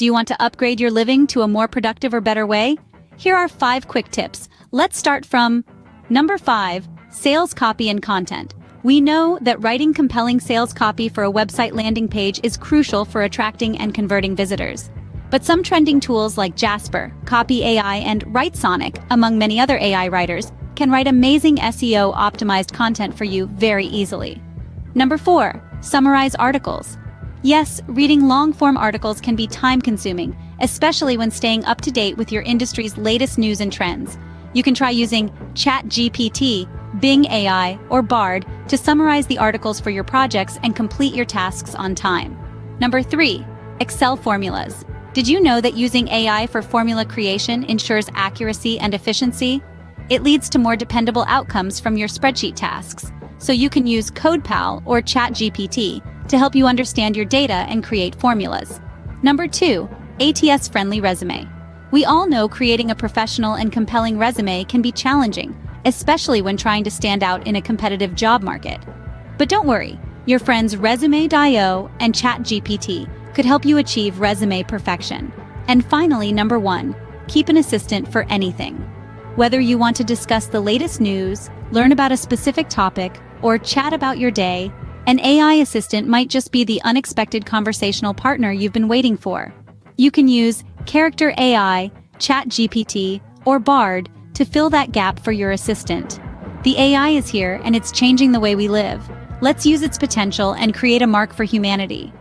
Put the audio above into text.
Do you want to upgrade your living to a more productive or better way? Here are 5 quick tips. Let's start from number 5, sales copy and content. We know that writing compelling sales copy for a website landing page is crucial for attracting and converting visitors. But some trending tools like Jasper, Copy AI, and WriteSonic, among many other AI writers, can write amazing SEO-optimized content for you very easily. Number 4, summarize articles. Yes, reading long-form articles can be time-consuming, especially when staying up to date with your industry's latest news and trends. You can try using ChatGPT, Bing AI, or Bard to summarize the articles for your projects and complete your tasks on time. Number 3, Excel formulas. Did you know that using AI for formula creation ensures accuracy and efficiency? It leads to more dependable outcomes from your spreadsheet tasks, so you can use CodePal or ChatGPT to help you understand your data and create formulas. Number 2, ATS-friendly resume. We all know creating a professional and compelling resume can be challenging, especially when trying to stand out in a competitive job market. But don't worry, your friends Resume.io and ChatGPT could help you achieve resume perfection. And finally, number 1, keep an assistant for anything. Whether you want to discuss the latest news, learn about a specific topic, or chat about your day, an AI assistant might just be the unexpected conversational partner you've been waiting for. You can use Character AI, ChatGPT, or Bard to fill that gap for your assistant. The AI is here and it's changing the way we live. Let's use its potential and create a mark for humanity.